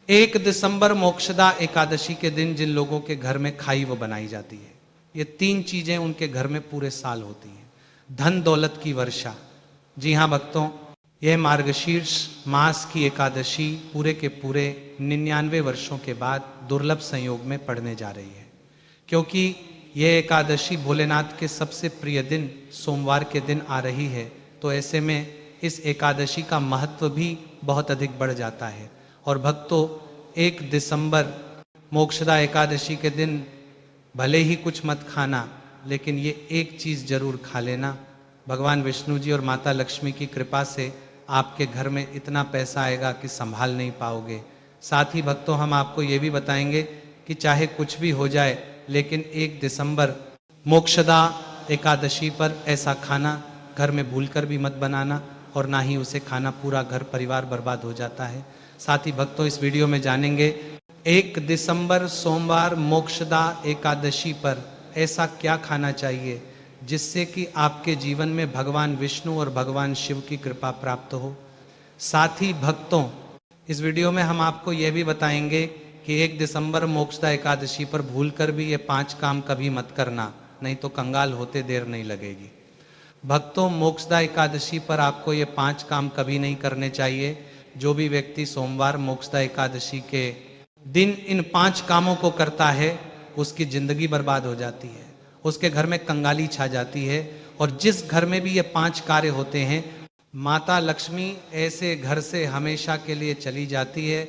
दिसंबर मोक्षदा एकादशी के दिन जिन लोगों के घर में खाई वो बनाई जाती है, ये 3 चीजें उनके घर में पूरे साल होती हैं। धन दौलत की वर्षा। जी हाँ भक्तों, यह मार्गशीर्ष मास की एकादशी पूरे के पूरे 99 वर्षों के बाद दुर्लभ संयोग में पड़ने जा रही है, क्योंकि यह एकादशी भोलेनाथ के सबसे प्रिय दिन सोमवार के दिन आ रही है। तो ऐसे में इस एकादशी का महत्व भी बहुत अधिक बढ़ जाता है। और भक्तों, 1 दिसंबर मोक्षदा एकादशी के दिन भले ही कुछ मत खाना, लेकिन ये एक चीज जरूर खा लेना। भगवान विष्णु जी और माता लक्ष्मी की कृपा से आपके घर में इतना पैसा आएगा कि संभाल नहीं पाओगे। साथ ही भक्तों, हम आपको ये भी बताएंगे कि चाहे कुछ भी हो जाए, लेकिन 1 दिसंबर मोक्षदा एकादशी पर ऐसा खाना घर में भूलकर भी मत बनाना, और ना ही उसे खाना पूरा घर परिवार बर्बाद हो जाता है। साथ ही भक्तों, इस वीडियो में जानेंगे 1 दिसंबर सोमवार मोक्षदा एकादशी पर ऐसा क्या खाना चाहिए जिससे कि आपके जीवन में भगवान विष्णु और भगवान शिव की कृपा प्राप्त हो। साथ ही भक्तों, इस वीडियो में हम आपको यह भी बताएंगे कि 1 दिसंबर मोक्षदा एकादशी पर भूलकर भी ये 5 काम कभी मत करना, नहीं तो कंगाल होते देर नहीं लगेगी। भक्तों, मोक्षदा एकादशी पर आपको ये 5 काम कभी नहीं करने चाहिए। जो भी व्यक्ति सोमवार मोक्षदा एकादशी के दिन इन 5 कामों को करता है, उसकी जिंदगी बर्बाद हो जाती है, उसके घर में कंगाली छा जाती है। और जिस घर में भी ये 5 कार्य होते हैं, माता लक्ष्मी ऐसे घर से हमेशा के लिए चली जाती है।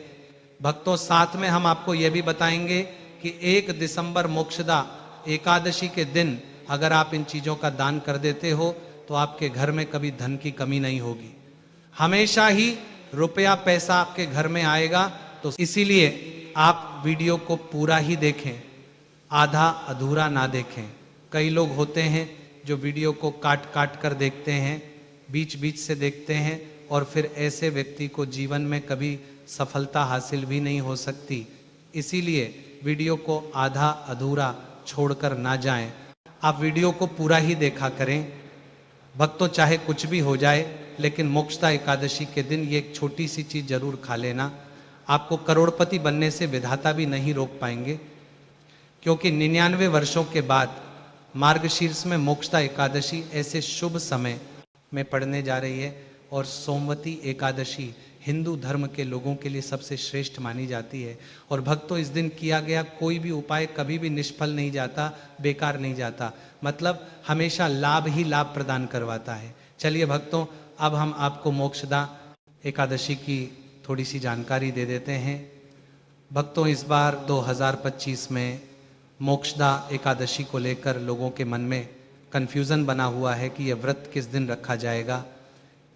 भक्तों, साथ में हम आपको यह भी बताएंगे कि 1 दिसंबर मोक्षदा एकादशी के दिन अगर आप इन चीजों का दान कर देते हो तो आपके घर में कभी धन की कमी नहीं होगी, हमेशा ही रुपया पैसा आपके घर में आएगा। तो इसीलिए आप वीडियो को पूरा ही देखें, आधा अधूरा ना देखें। कई लोग होते हैं जो वीडियो को काट काट कर देखते हैं, बीच बीच से देखते हैं, और फिर ऐसे व्यक्ति को जीवन में कभी सफलता हासिल भी नहीं हो सकती। इसीलिए वीडियो को आधा अधूरा छोड़कर ना जाएं, आप वीडियो को पूरा ही देखा करें। भक्तों, चाहे कुछ भी हो जाए, लेकिन मोक्षदा एकादशी के दिन ये एक छोटी सी चीज जरूर खा लेना। आपको करोड़पति बनने से विधाता भी नहीं रोक पाएंगे, क्योंकि 99 वर्षों के बाद मार्गशीर्ष में मोक्षदा एकादशी ऐसे शुभ समय में पड़ने जा रही है। और सोमवती एकादशी हिंदू धर्म के लोगों के लिए सबसे श्रेष्ठ मानी जाती है। और भक्तों, इस दिन किया गया कोई भी उपाय कभी भी निष्फल नहीं जाता, बेकार नहीं जाता, मतलब हमेशा लाभ ही लाभ प्रदान करवाता है। चलिए भक्तों, अब हम आपको मोक्षदा एकादशी की थोड़ी सी जानकारी दे देते हैं। भक्तों, इस बार 2025 में मोक्षदा एकादशी को लेकर लोगों के मन में कन्फ्यूज़न बना हुआ है कि यह व्रत किस दिन रखा जाएगा,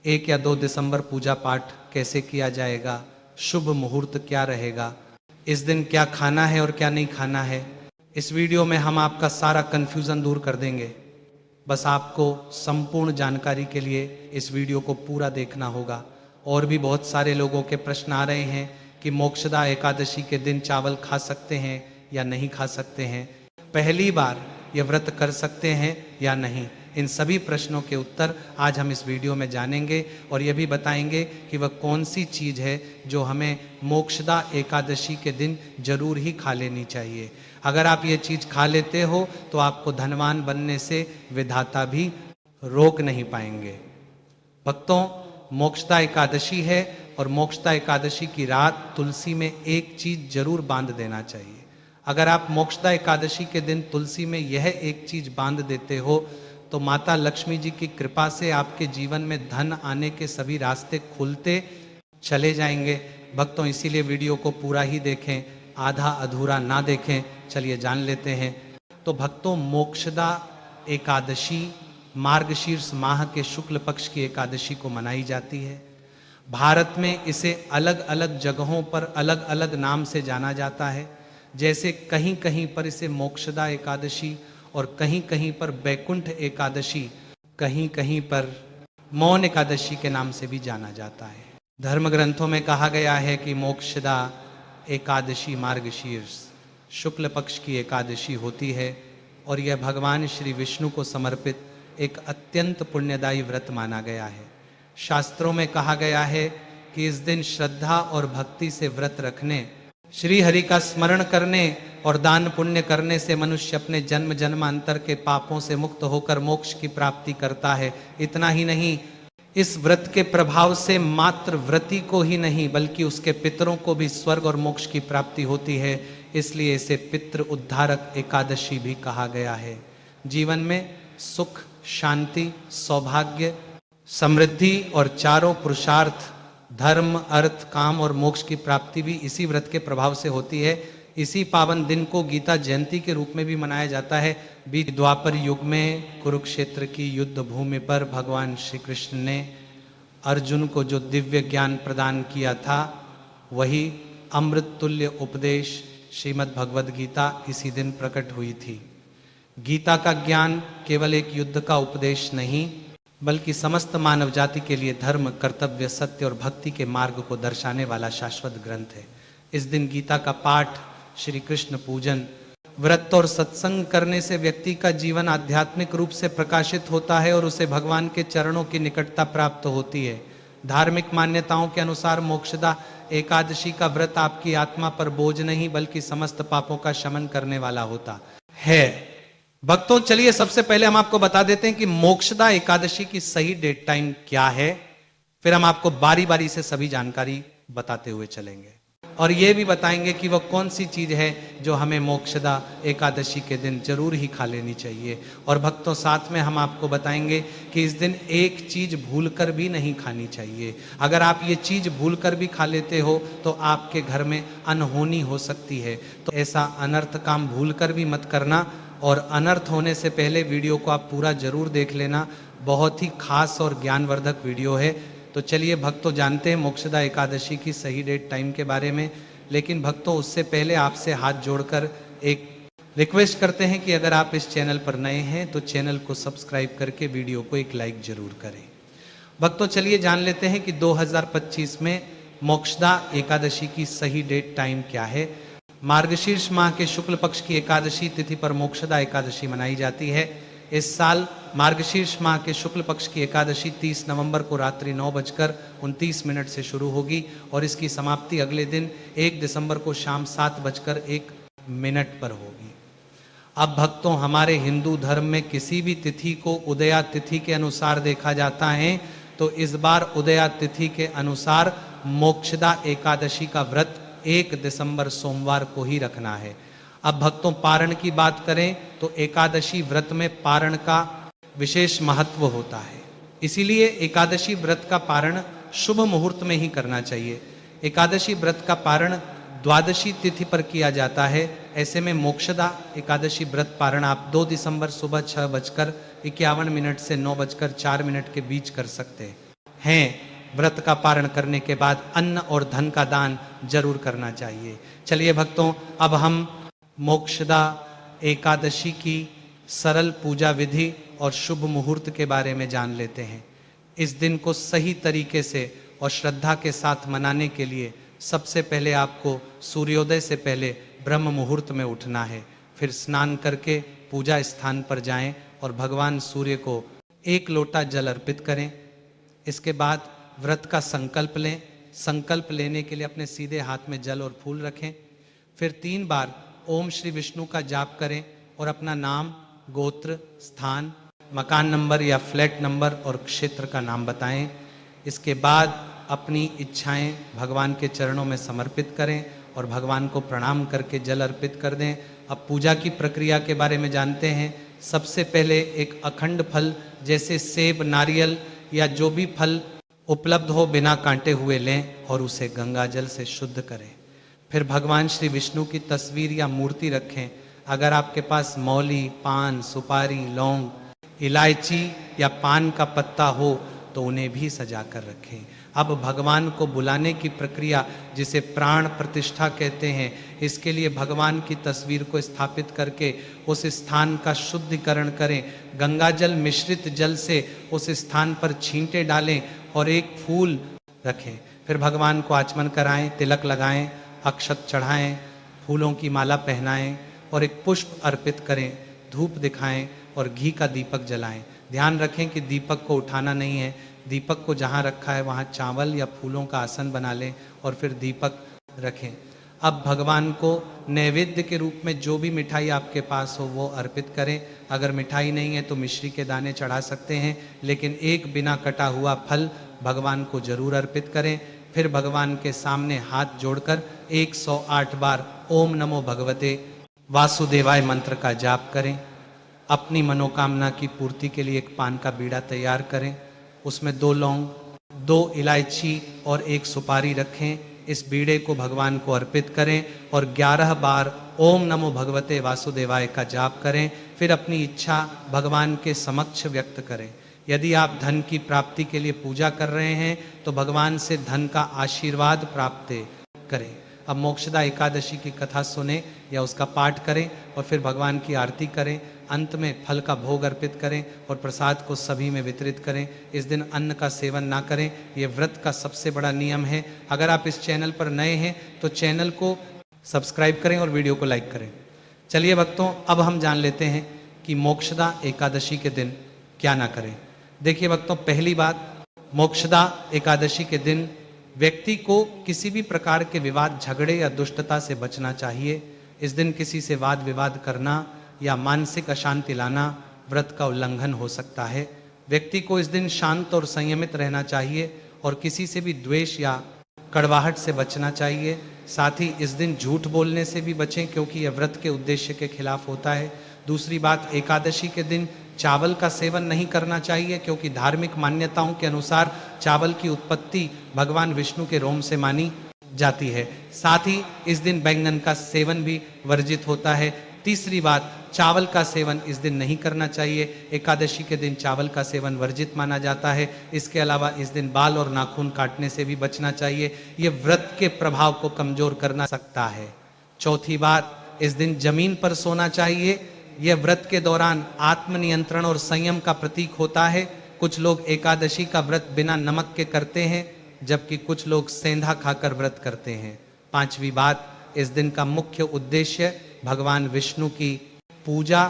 1 या 2 दिसंबर पूजा पाठ कैसे किया जाएगा, शुभ मुहूर्त क्या रहेगा, इस दिन क्या खाना है और क्या नहीं खाना है। इस वीडियो में हम आपका सारा कन्फ्यूज़न दूर कर देंगे। बस आपको संपूर्ण जानकारी के लिए इस वीडियो को पूरा देखना होगा। और भी बहुत सारे लोगों के प्रश्न आ रहे हैं कि मोक्षदा एकादशी के दिन चावल खा सकते हैं या नहीं खा सकते हैं, पहली बार ये व्रत कर सकते हैं या नहीं। इन सभी प्रश्नों के उत्तर आज हम इस वीडियो में जानेंगे, और ये भी बताएंगे कि वह कौन सी चीज़ है जो हमें मोक्षदा एकादशी के दिन जरूर ही खा लेनी चाहिए। अगर आप ये चीज़ खा लेते हो तो आपको धनवान बनने से विधाता भी रोक नहीं पाएंगे। भक्तों, मोक्षदा एकादशी है, और मोक्षदा एकादशी की रात तुलसी में एक चीज़ जरूर बांध देना चाहिए। अगर आप मोक्षदा एकादशी के दिन तुलसी में यह एक चीज़ बांध देते हो तो माता लक्ष्मी जी की कृपा से आपके जीवन में धन आने के सभी रास्ते खुलते चले जाएंगे। भक्तों, इसीलिए वीडियो को पूरा ही देखें, आधा अधूरा ना देखें। चलिए जान लेते हैं। तो भक्तों, मोक्षदा एकादशी मार्गशीर्ष माह के शुक्ल पक्ष की एकादशी को मनाई जाती है। भारत में इसे अलग अलग जगहों पर अलग अलग नाम से जाना जाता है। जैसे कहीं कहीं पर इसे मोक्षदा एकादशी, और कहीं कहीं पर बैकुंठ एकादशी, कहीं कहीं पर मौन एकादशी के नाम से भी जाना जाता है। धर्म ग्रंथों में कहा गया है कि मोक्षदा एकादशी मार्गशीर्ष शुक्ल पक्ष की एकादशी होती है, और यह भगवान श्री विष्णु को समर्पित एक अत्यंत पुण्यदायी व्रत माना गया है। शास्त्रों में कहा गया है कि इस दिन श्रद्धा और भक्ति से व्रत रखने, श्री हरि का स्मरण करने और दान पुण्य करने से मनुष्य अपने जन्म जन्मांतर के पापों से मुक्त होकर मोक्ष की प्राप्ति करता है। इतना ही नहीं, इस व्रत के प्रभाव से मात्र व्रती को ही नहीं बल्कि उसके पितरों को भी स्वर्ग और मोक्ष की प्राप्ति होती है। इसलिए इसे पितृ उद्धारक एकादशी भी कहा गया है। जीवन में सुख, शांति, सौभाग्य, समृद्धि और चारों पुरुषार्थ, धर्म, अर्थ, काम और मोक्ष की प्राप्ति भी इसी व्रत के प्रभाव से होती है। इसी पावन दिन को गीता जयंती के रूप में भी मनाया जाता है। बीच द्वापर युग में कुरुक्षेत्र की युद्ध भूमि पर भगवान श्री कृष्ण ने अर्जुन को जो दिव्य ज्ञान प्रदान किया था, वही अमृत तुल्य उपदेश श्रीमद् भगवद गीता इसी दिन प्रकट हुई थी। गीता का ज्ञान केवल एक युद्ध का उपदेश नहीं बल्कि समस्त मानव जाति के लिए धर्म, कर्तव्य, सत्य और भक्ति के मार्ग को दर्शाने वाला शाश्वत ग्रंथ है। इस दिन गीता का पाठ, श्री कृष्ण पूजन, व्रत और सत्संग करने से व्यक्ति का जीवन आध्यात्मिक रूप से प्रकाशित होता है और उसे भगवान के चरणों की निकटता प्राप्त होती है। धार्मिक मान्यताओं के अनुसार मोक्षदा एकादशी का व्रत आपकी आत्मा पर बोझ नहीं बल्कि समस्त पापों का शमन करने वाला होता है। भक्तों, चलिए सबसे पहले हम आपको बता देते हैं कि मोक्षदा एकादशी की सही डेट टाइम क्या है। फिर हम आपको बारी बारी से सभी जानकारी बताते हुए चलेंगे और यह भी बताएंगे कि वह कौन सी चीज है जो हमें मोक्षदा एकादशी के दिन जरूर ही खा लेनी चाहिए। और भक्तों, साथ में हम आपको बताएंगे कि इस दिन एक चीज भूलकर भी नहीं खानी चाहिए। अगर आप ये चीज भूलकर भी खा लेते हो तो आपके घर में अनहोनी हो सकती है। तो ऐसा अनर्थ काम भूलकर भी मत करना और अनर्थ होने से पहले वीडियो को आप पूरा जरूर देख लेना। बहुत ही खास और ज्ञानवर्धक वीडियो है। तो चलिए भक्तों, जानते हैं मोक्षदा एकादशी की सही डेट टाइम के बारे में। लेकिन भक्तों, उससे पहले आपसे हाथ जोड़कर एक रिक्वेस्ट करते हैं कि अगर आप इस चैनल पर नए हैं तो चैनल को सब्सक्राइब करके वीडियो को एक लाइक जरूर करें। भक्तों, चलिए जान लेते हैं कि 2025 में मोक्षदा एकादशी की सही डेट टाइम क्या है। मार्गशीर्ष माह के शुक्ल पक्ष की एकादशी तिथि पर मोक्षदा एकादशी मनाई जाती है। इस साल मार्गशीर्ष माह के शुक्ल पक्ष की एकादशी 30 नवंबर को रात्रि 9:29 से शुरू होगी और इसकी समाप्ति अगले दिन 1 दिसंबर को शाम 7:01 पर होगी। अब भक्तों, हमारे हिंदू धर्म में किसी भी तिथि को उदया तिथि के अनुसार देखा जाता है, तो इस बार उदया तिथि के अनुसार मोक्षदा एकादशी का व्रत 1 दिसंबर सोमवार को ही रखना है। अब भक्तों, पारण की बात करें तो एकादशी व्रत में पारण का विशेष महत्व होता है। इसीलिए एकादशी व्रत का पारण शुभ मुहूर्त में ही करना चाहिए। एकादशी व्रत का पारण द्वादशी तिथि पर किया जाता है। ऐसे में मोक्षदा एकादशी व्रत पारण आप 2 दिसंबर सुबह 6:51 से 9:04 के बीच कर सकते हैं। व्रत का पारण करने के बाद अन्न और धन का दान जरूर करना चाहिए। चलिए भक्तों, अब हम मोक्षदा एकादशी की सरल पूजा विधि और शुभ मुहूर्त के बारे में जान लेते हैं। इस दिन को सही तरीके से और श्रद्धा के साथ मनाने के लिए सबसे पहले आपको सूर्योदय से पहले ब्रह्म मुहूर्त में उठना है। फिर स्नान करके पूजा स्थान पर जाएं और भगवान सूर्य को 1 लोटा जल अर्पित करें। इसके बाद व्रत का संकल्प लें। संकल्प लेने के लिए अपने सीधे हाथ में जल और फूल रखें। फिर 3 बार ओम श्री विष्णु का जाप करें और अपना नाम, गोत्र, स्थान, मकान नंबर या फ्लैट नंबर और क्षेत्र का नाम बताएं। इसके बाद अपनी इच्छाएं भगवान के चरणों में समर्पित करें और भगवान को प्रणाम करके जल अर्पित कर दें। अब पूजा की प्रक्रिया के बारे में जानते हैं। सबसे पहले एक अखंड फल जैसे सेब, नारियल या जो भी फल उपलब्ध हो बिना कांटे हुए लें और उसे गंगा जल से शुद्ध करें। फिर भगवान श्री विष्णु की तस्वीर या मूर्ति रखें। अगर आपके पास मौली, पान, सुपारी, लौंग, इलायची या पान का पत्ता हो तो उन्हें भी सजा कर रखें। अब भगवान को बुलाने की प्रक्रिया, जिसे प्राण प्रतिष्ठा कहते हैं, इसके लिए भगवान की तस्वीर को स्थापित करके उस स्थान का शुद्धिकरण करें। गंगाजल मिश्रित जल से उस स्थान पर छींटे डालें और एक फूल रखें। फिर भगवान को आचमन कराएं, तिलक लगाएं, अक्षत चढ़ाएं, फूलों की माला पहनाएं और एक पुष्प अर्पित करें, धूप दिखाएं और घी का दीपक जलाएं। ध्यान रखें कि दीपक को उठाना नहीं है, दीपक को जहाँ रखा है वहाँ चावल या फूलों का आसन बना लें और फिर दीपक रखें। अब भगवान को नैवेद्य के रूप में जो भी मिठाई आपके पास हो वो अर्पित करें। अगर मिठाई नहीं है तो मिश्री के दाने चढ़ा सकते हैं, लेकिन एक बिना कटा हुआ फल भगवान को जरूर अर्पित करें। फिर भगवान के सामने हाथ जोड़कर 108 बार ओम नमो भगवते वासुदेवाय मंत्र का जाप करें। अपनी मनोकामना की पूर्ति के लिए एक पान का बीड़ा तैयार करें, उसमें 2 लौंग, 2 इलायची और 1 सुपारी रखें। इस बीड़े को भगवान को अर्पित करें और 11 बार ओम नमो भगवते वासुदेवाय का जाप करें। फिर अपनी इच्छा भगवान के समक्ष व्यक्त करें। यदि आप धन की प्राप्ति के लिए पूजा कर रहे हैं तो भगवान से धन का आशीर्वाद प्राप्त करें। अब मोक्षदा एकादशी की कथा सुने या उसका पाठ करें और फिर भगवान की आरती करें। अंत में फल का भोग अर्पित करें और प्रसाद को सभी में वितरित करें। इस दिन अन्न का सेवन ना करें, ये व्रत का सबसे बड़ा नियम है। अगर आप इस चैनल पर नए हैं तो चैनल को सब्सक्राइब करें और वीडियो को लाइक करें। चलिए भक्तों, अब हम जान लेते हैं कि मोक्षदा एकादशी के दिन क्या ना करें। देखिए भक्तों, पहली बात, मोक्षदा एकादशी के दिन व्यक्ति को किसी भी प्रकार के विवाद, झगड़े या दुष्टता से बचना चाहिए। इस दिन किसी से वाद विवाद करना या मानसिक अशांति लाना व्रत का उल्लंघन हो सकता है। व्यक्ति को इस दिन शांत और संयमित रहना चाहिए और किसी से भी द्वेष या कड़वाहट से बचना चाहिए। साथ ही इस दिन झूठ बोलने से भी बचें, क्योंकि यह व्रत के उद्देश्य के खिलाफ होता है। दूसरी बात, एकादशी के दिन चावल का सेवन नहीं करना चाहिए, क्योंकि धार्मिक मान्यताओं के अनुसार चावल की उत्पत्ति भगवान विष्णु के रोम से मानी जाती है। साथ ही इस दिन बैंगन का सेवन भी वर्जित होता है। तीसरी बात, चावल का सेवन इस दिन नहीं करना चाहिए। एकादशी के दिन चावल का सेवन वर्जित माना जाता है। इसके अलावा इस दिन बाल और नाखून काटने से भी बचना चाहिए, ये व्रत के प्रभाव को कमजोर करना सकता है। चौथी बात, इस दिन जमीन पर सोना चाहिए। यह व्रत के दौरान आत्मनियंत्रण और संयम का प्रतीक होता है। कुछ लोग एकादशी का व्रत बिना नमक के करते हैं, जबकि कुछ लोग सेंधा खाकर व्रत करते हैं। पांचवी बात, इस दिन का मुख्य उद्देश्य भगवान विष्णु की पूजा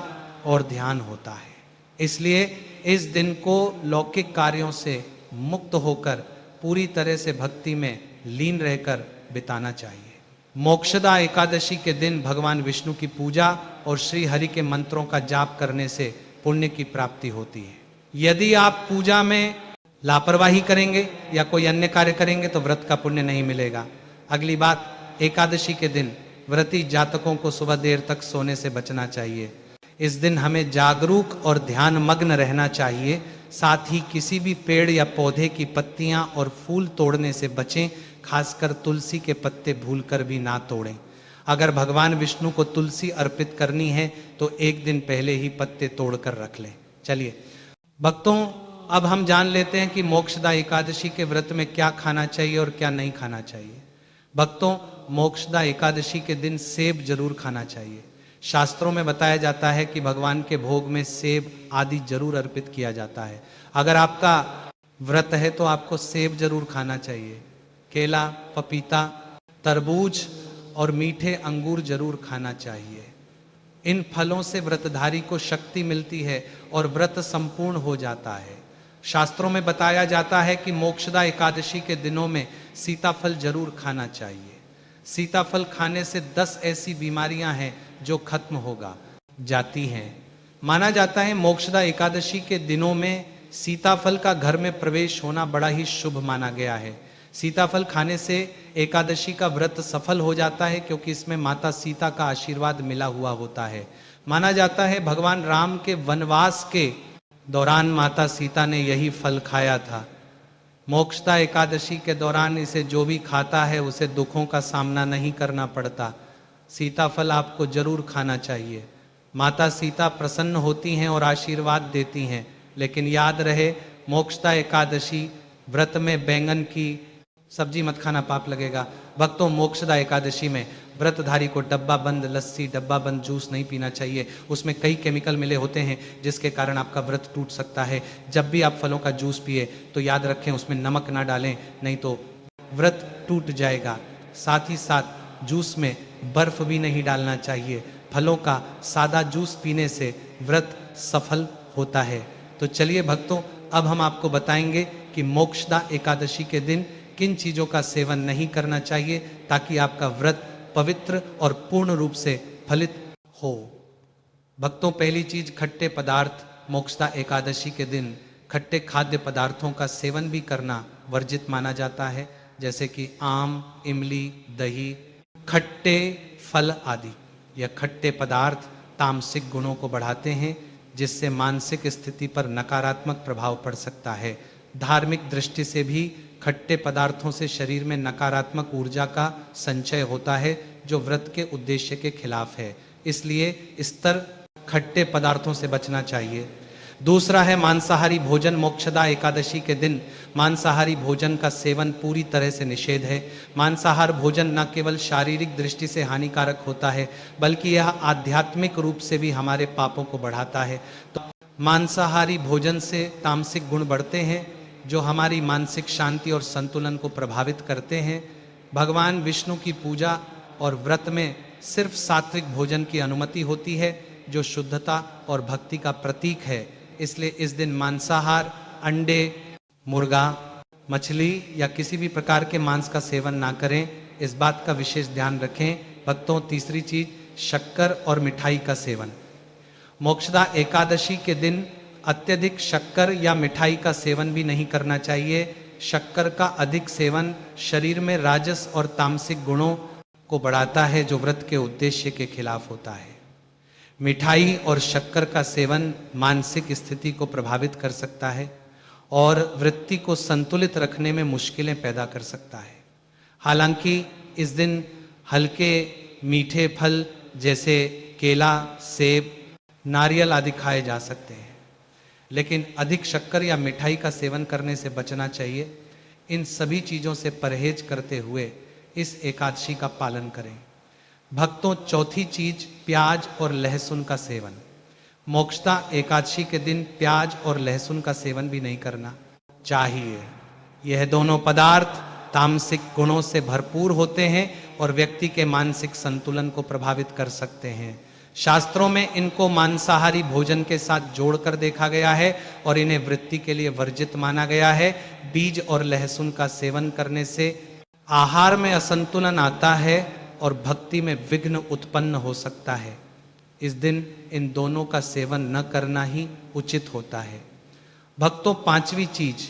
और ध्यान होता है, इसलिए इस दिन को लौकिक कार्यों से मुक्त होकर पूरी तरह से भक्ति में लीन रहकर बिताना चाहिए। मोक्षदा एकादशी के दिन भगवान विष्णु की पूजा और श्री हरि के मंत्रों का जाप करने से पुण्य की प्राप्ति होती है। यदि आप पूजा में लापरवाही करेंगे या कोई अन्य कार्य करेंगे तो व्रत का पुण्य नहीं मिलेगा। अगली बात, एकादशी के दिन व्रती जातकों को सुबह देर तक सोने से बचना चाहिए। इस दिन हमें जागरूक और ध्यान मग्न रहना चाहिए। साथ ही किसी भी पेड़ या पौधे की पत्तियां और फूल तोड़ने से बचें, खासकर तुलसी के पत्ते भूलकर भी ना तोड़ें। अगर भगवान विष्णु को तुलसी अर्पित करनी है तो एक दिन पहले ही पत्ते तोड़कर रख लें। चलिए भक्तों, अब हम जान लेते हैं कि मोक्षदा एकादशी के व्रत में क्या खाना चाहिए और क्या नहीं खाना चाहिए। भक्तों, मोक्षदा एकादशी के दिन सेब जरूर खाना चाहिए। शास्त्रों में बताया जाता है कि भगवान के भोग में सेब आदि जरूर अर्पित किया जाता है। अगर आपका व्रत है तो आपको सेब जरूर खाना चाहिए। केला, पपीता, तरबूज और मीठे अंगूर जरूर खाना चाहिए। इन फलों से व्रतधारी को शक्ति मिलती है और व्रत संपूर्ण हो जाता है। शास्त्रों में बताया जाता है कि मोक्षदा एकादशी के दिनों में सीताफल जरूर खाना चाहिए। सीताफल खाने से 10 ऐसी बीमारियां हैं जो खत्म होगा जाती हैं। माना जाता है मोक्षदा एकादशी के दिनों में सीताफल का घर में प्रवेश होना बड़ा ही शुभ माना गया है। सीताफल खाने से एकादशी का व्रत सफल हो जाता है, क्योंकि इसमें माता सीता का आशीर्वाद मिला हुआ होता है। माना जाता है भगवान राम के वनवास के दौरान माता सीता ने यही फल खाया था। मोक्षदा एकादशी के दौरान इसे जो भी खाता है उसे दुखों का सामना नहीं करना पड़ता। सीताफल आपको जरूर खाना चाहिए। माता सीता प्रसन्न होती हैं और आशीर्वाद देती हैं। लेकिन याद रहे, मोक्षदा एकादशी व्रत में बैंगन की सब्जी मत खाना, पाप लगेगा। भक्तों, मोक्षदा एकादशी में व्रतधारी को डब्बा बंद लस्सी, डब्बा बंद जूस नहीं पीना चाहिए। उसमें कई केमिकल मिले होते हैं जिसके कारण आपका व्रत टूट सकता है। जब भी आप फलों का जूस पिए तो याद रखें उसमें नमक ना डालें, नहीं तो व्रत टूट जाएगा। साथ ही साथ जूस में बर्फ भी नहीं डालना चाहिए। फलों का सादा जूस पीने से व्रत सफल होता है। तो चलिए भक्तों, अब हम आपको बताएंगे कि मोक्षदा एकादशी के दिन किन चीजों का सेवन नहीं करना चाहिए ताकि आपका व्रत पवित्र और पूर्ण रूप से फलित हो। भक्तों, पहली चीज, खट्टे पदार्थ मोक्षदा एकादशी के दिन खट्टे खाद्य पदार्थों का सेवन भी करना वर्जित माना जाता है, जैसे कि आम, इमली, दही, खट्टे फल आदि। यह खट्टे पदार्थ तामसिक गुणों को बढ़ाते हैं, जिससे मानसिक स्थिति पर नकारात्मक प्रभाव पड़ सकता है। धार्मिक दृष्टि से भी खट्टे पदार्थों से शरीर में नकारात्मक ऊर्जा का संचय होता है, जो व्रत के उद्देश्य के खिलाफ है। इसलिए स्तर खट्टे पदार्थों से बचना चाहिए। दूसरा है मांसाहारी भोजन। मोक्षदा एकादशी के दिन मांसाहारी भोजन का सेवन पूरी तरह से निषेध है। मांसाहार भोजन न केवल शारीरिक दृष्टि से हानिकारक होता है, बल्कि यह आध्यात्मिक रूप से भी हमारे पापों को बढ़ाता है। तो मांसाहारी भोजन से तामसिक गुण बढ़ते हैं, जो हमारी मानसिक शांति और संतुलन को प्रभावित करते हैं। भगवान विष्णु की पूजा और व्रत में सिर्फ सात्विक भोजन की अनुमति होती है, जो शुद्धता और भक्ति का प्रतीक है। इसलिए इस दिन मांसाहार, अंडे, मुर्गा, मछली या किसी भी प्रकार के मांस का सेवन ना करें, इस बात का विशेष ध्यान रखें। भक्तों, तीसरी चीज, शक्कर और मिठाई का सेवन। मोक्षदा एकादशी के दिन अत्यधिक शक्कर या मिठाई का सेवन भी नहीं करना चाहिए। शक्कर का अधिक सेवन शरीर में राजस और तामसिक गुणों को बढ़ाता है, जो व्रत के उद्देश्य के खिलाफ होता है। मिठाई और शक्कर का सेवन मानसिक स्थिति को प्रभावित कर सकता है और वृत्ति को संतुलित रखने में मुश्किलें पैदा कर सकता है। हालांकि इस दिन हल्के मीठे फल जैसे केला, सेब, नारियल आदि खाए जा सकते हैं, लेकिन अधिक शक्कर या मिठाई का सेवन करने से बचना चाहिए। इन सभी चीज़ों से परहेज करते हुए इस एकादशी का पालन करें। भक्तों, चौथी चीज, प्याज और लहसुन का सेवन। मोक्षदा एकादशी के दिन प्याज और लहसुन का सेवन भी नहीं करना चाहिए। यह दोनों पदार्थ तामसिक गुणों से भरपूर होते हैं और व्यक्ति के मानसिक संतुलन को प्रभावित कर सकते हैं। शास्त्रों में इनको मांसाहारी भोजन के साथ जोड़कर देखा गया है और इन्हें वृत्ति के लिए वर्जित माना गया है। बीज और लहसुन का सेवन करने से आहार में असंतुलन आता है और भक्ति में विघ्न उत्पन्न हो सकता है। इस दिन इन दोनों का सेवन न करना ही उचित होता है। भक्तों, पांचवी चीज,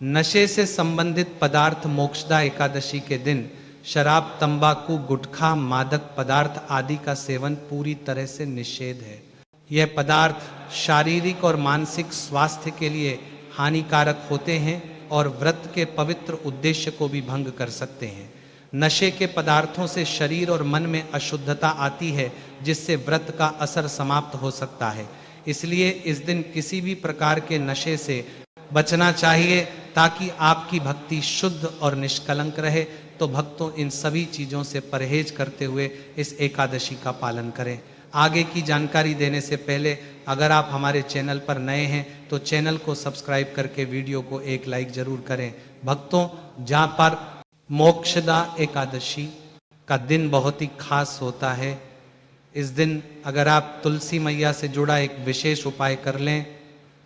नशे से संबंधित पदार्थ। मोक्षदा एकादशी के दिन शराब, तंबाकू, गुटखा, मादक पदार्थ आदि का सेवन पूरी तरह से निषेध है। यह पदार्थ शारीरिक और मानसिक स्वास्थ्य के लिए हानिकारक होते हैं और व्रत के पवित्र उद्देश्य को भी भंग कर सकते हैं। नशे के पदार्थों से शरीर और मन में अशुद्धता आती है, जिससे व्रत का असर समाप्त हो सकता है। इसलिए इस दिन किसी भी प्रकार के नशे से बचना चाहिए ताकि आपकी भक्ति शुद्ध और निष्कलंक रहे। तो भक्तों, इन सभी चीज़ों से परहेज करते हुए इस एकादशी का पालन करें। आगे की जानकारी देने से पहले अगर आप हमारे चैनल पर नए हैं तो चैनल को सब्सक्राइब करके वीडियो को एक लाइक जरूर करें। भक्तों, जहाँ पर मोक्षदा एकादशी का दिन बहुत ही खास होता है, इस दिन अगर आप तुलसी मैया से जुड़ा एक विशेष उपाय कर लें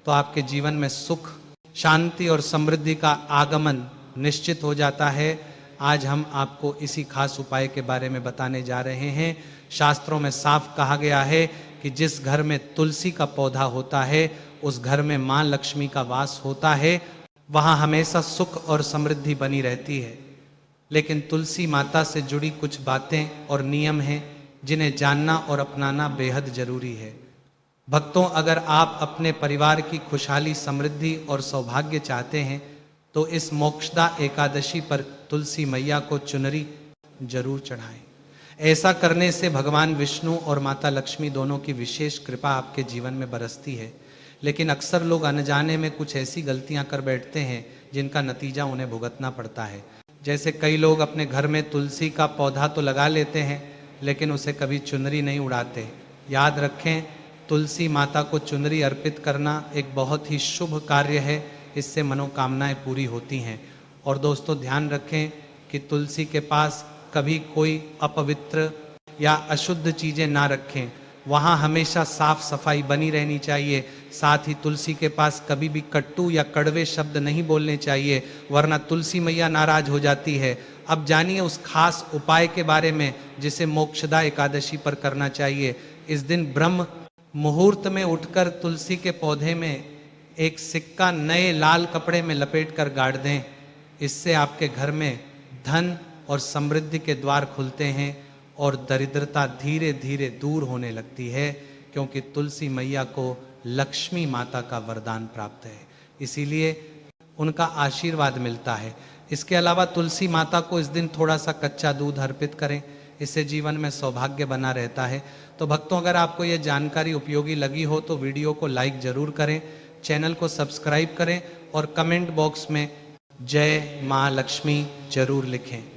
तो आपके जीवन में सुख, शांति और समृद्धि का आगमन निश्चित हो जाता है। आज हम आपको इसी खास उपाय के बारे में बताने जा रहे हैं। शास्त्रों में साफ कहा गया है कि जिस घर में तुलसी का पौधा होता है उस घर में माँ लक्ष्मी का वास होता है, वहाँ हमेशा सुख और समृद्धि बनी रहती है। लेकिन तुलसी माता से जुड़ी कुछ बातें और नियम हैं जिन्हें जानना और अपनाना बेहद जरूरी है। भक्तों, अगर आप अपने परिवार की खुशहाली, समृद्धि और सौभाग्य चाहते हैं तो इस मोक्षदा एकादशी पर तुलसी मैया को चुनरी जरूर चढ़ाएं। ऐसा करने से भगवान विष्णु और माता लक्ष्मी दोनों की विशेष कृपा आपके जीवन में बरसती है। लेकिन अक्सर लोग अनजाने में कुछ ऐसी गलतियां कर बैठते हैं जिनका नतीजा उन्हें भुगतना पड़ता है। जैसे कई लोग अपने घर में तुलसी का पौधा तो लगा लेते हैं लेकिन उसे कभी चुनरी नहीं उड़ाते। याद रखें, तुलसी माता को चुनरी अर्पित करना एक बहुत ही शुभ कार्य है, इससे मनोकामनाएं पूरी होती हैं। और दोस्तों, ध्यान रखें कि तुलसी के पास कभी कोई अपवित्र या अशुद्ध चीज़ें ना रखें। वहाँ हमेशा साफ सफाई बनी रहनी चाहिए। साथ ही तुलसी के पास कभी भी कट्टू या कड़वे शब्द नहीं बोलने चाहिए, वरना तुलसी मैया नाराज हो जाती है। अब जानिए उस खास उपाय के बारे में जिसे मोक्षदा एकादशी पर करना चाहिए। इस दिन ब्रह्म मुहूर्त में उठकर तुलसी के पौधे में एक सिक्का नए लाल कपड़े में लपेट कर गाड़ दें। इससे आपके घर में धन और समृद्धि के द्वार खुलते हैं और दरिद्रता धीरे धीरे दूर होने लगती है, क्योंकि तुलसी मैया को लक्ष्मी माता का वरदान प्राप्त है, इसीलिए उनका आशीर्वाद मिलता है। इसके अलावा तुलसी माता को इस दिन थोड़ा सा कच्चा दूध अर्पित करें, इससे जीवन में सौभाग्य बना रहता है। तो भक्तों, अगर आपको ये जानकारी उपयोगी लगी हो तो वीडियो को लाइक जरूर करें, चैनल को सब्सक्राइब करें और कमेंट बॉक्स में जय माँ लक्ष्मी जरूर लिखें।